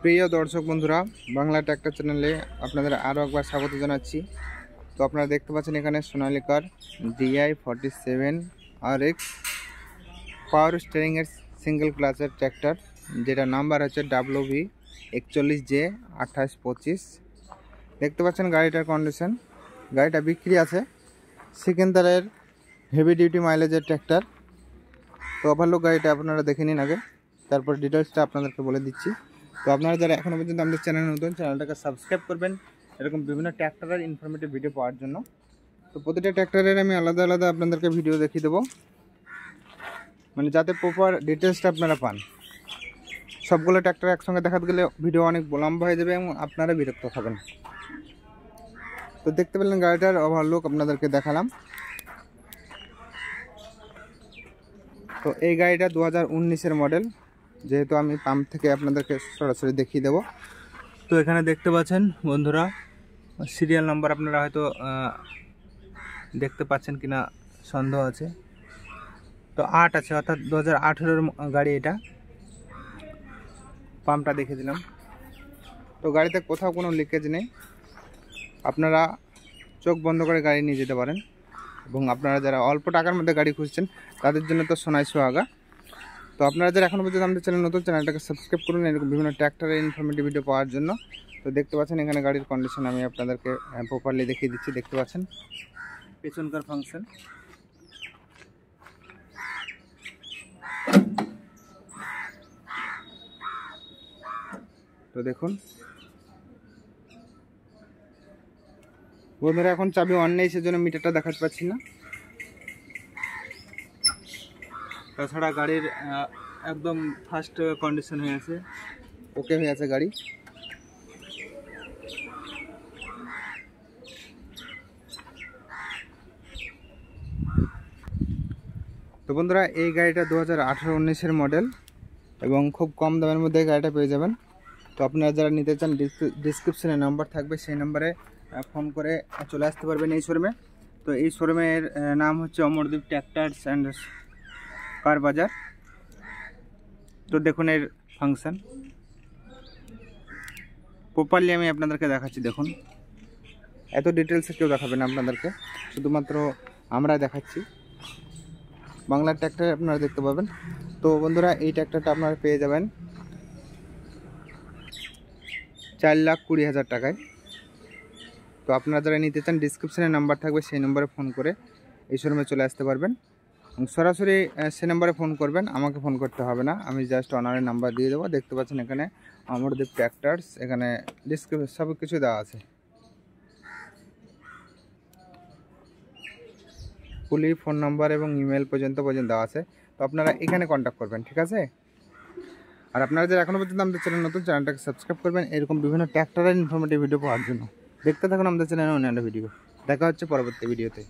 প্রিয় দর্শক বন্ধুরা, বাংলা ট্র্যাক্টর চ্যানেলে আপনাদের আরও একবার স্বাগত জানাচ্ছি। তো আপনারা দেখতে পাচ্ছেন এখানে সোনালিকার DI47 RX পাওয়ার স্টিয়ারিংয়ের সিঙ্গেল ক্লাচের ট্র্যাক্টর, যেটা নাম্বার হচ্ছে WV41J2825। দেখতে পাচ্ছেন গাড়িটার কন্ডিশন। গাড়িটা বিক্রি আছে। সিকেন্দারের হেভি ডিউটি মাইলেজের ট্র্যাক্টর। তো ওভারলোক গাড়িটা আপনারা দেখে নিন আগে, তারপর ডিটেলসটা আপনাদেরকে বলে দিচ্ছি। তো আপনারা যারা এখনও পর্যন্ত আমাদের চ্যানেল নতুন, চ্যানেলটাকে সাবস্ক্রাইব করবেন এরকম বিভিন্ন ট্র্যাক্টরের ইনফরমেটিভ ভিডিও পাওয়ার জন্য। তো প্রতিটা ট্র্যাক্টরের আমি আলাদা আলাদা আপনাদেরকে ভিডিও দেখিয়ে দেবো, মানে যাতে প্রপার ডিটেলসটা আপনারা পান। সবগুলো ট্র্যাক্টর একসঙ্গে দেখাতে গেলে ভিডিও অনেক লম্বা হয়ে যাবে এবং আপনারা বিরক্ত হবেন। তো দেখতে পেলেন গাড়িটার ওভারলুক আপনাদেরকে দেখালাম। তো এই গাড়িটা 2019-এর মডেল, যেহেতু আমি পাম্প থেকে আপনাদেরকে সরাসরি দেখিয়ে দেব। তো এখানে দেখতে পাচ্ছেন বন্ধুরা, সিরিয়াল নাম্বার আপনারা হয়তো দেখতে পাচ্ছেন কিনা সন্দেহ আছে। তো 8 আছে, অর্থাৎ 2018-এর গাড়ি। এটা পাম্পটা দেখে দিলাম। তো গাড়িতে কোথাও কোনো লিকেজ নেই। আপনারা চোখ বন্ধ করে গাড়ি নিয়ে যেতে পারেন। এবং আপনারা যারা অল্প টাকার মধ্যে গাড়ি খুঁজছেন তাদের জন্য তো সোনাই সোহাগা। তো আপনারা যারা এখনও পর্যন্ত আমাদের চ্যানেল নতুন, চ্যানেলটাকে সাবস্ক্রাইব করুন এরকম বিভিন্ন ট্র্যাক্টরের ইনফরমেটিভ ভিডিও পাওয়ার জন্য। তো দেখতে পাচ্ছেন এখানে গাড়ির কন্ডিশন আমি আপনাদেরকে প্রপারলি দেখিয়ে দিচ্ছি। দেখতে পাচ্ছেন পেছনকার ফাংশন। তো দেখুন বন্ধুরা, এখন চাবি অন নেই, সেজন্য মিটারটা দেখাতে পাচ্ছি না। তাছাড়া গাড়ির একদম ফার্স্ট কন্ডিশন হয়ে আছে, ওকে হয়ে আছে গাড়ি। তো বন্ধুরা, এই গাড়িটা 2018-19-এর মডেল এবং খুব কম দামের মধ্যে গাড়িটা পেয়ে যাবেন। তো আপনারা যারা নিতে চান ডিসক্রিপশনে নাম্বার থাকবে, সেই নাম্বারে ফোন করে চলে আসতে পারবেন এই শোরুমে। তো এই শোরুমের নাম হচ্ছে অমরদীপ ট্র্যাক্টরস অ্যান্ড কার বাজার। তো দেখুন এর ফাংশন প্রপারলি আমি আপনাদেরকে দেখাচ্ছি। দেখুন এত ডিটেলসে কেউ দেখাবে না আপনাদেরকে, শুধুমাত্র আমরা দেখাচ্ছি। বাংলার ট্র্যাক্টর আপনারা দেখতে পাবেন। তো বন্ধুরা, এই ট্র্যাক্টরটা আপনারা পেয়ে যাবেন 4,20,000 টাকায়। তো আপনারা যারা নিতে চান ডিসক্রিপশনে নাম্বার থাকবে, সেই নম্বরে ফোন করে এই শোরুমে চলে আসতে পারবেন। সরাসরি সে নাম্বারে ফোন করবেন, আমাকে ফোন করতে হবে না, আমি জাস্ট অনারের নাম্বার দিয়ে দেবো। দেখতে পাচ্ছেন এখানে অমরদীপ ট্র্যাক্টরস, এখানে ডিসক্রিপশন সব কিছু দেওয়া আছে। ফুলি ফোন নাম্বার এবং ইমেল পর্যন্ত দেওয়া আছে। তো আপনারা এখানে কন্ট্যাক্ট করবেন, ঠিক আছে? আর আপনারা যারা এখনও পর্যন্ত আমাদের চ্যানেল নতুন, চ্যানেলটাকে সাবস্ক্রাইব করবেন এরকম বিভিন্ন ট্র্যাক্টরের ইনফরমেটিভ ভিডিও পাওয়ার জন্য। দেখতে থাকুন আমাদের চ্যানেলে অন্যান্য ভিডিও। দেখা হচ্ছে পরবর্তী ভিডিওতে।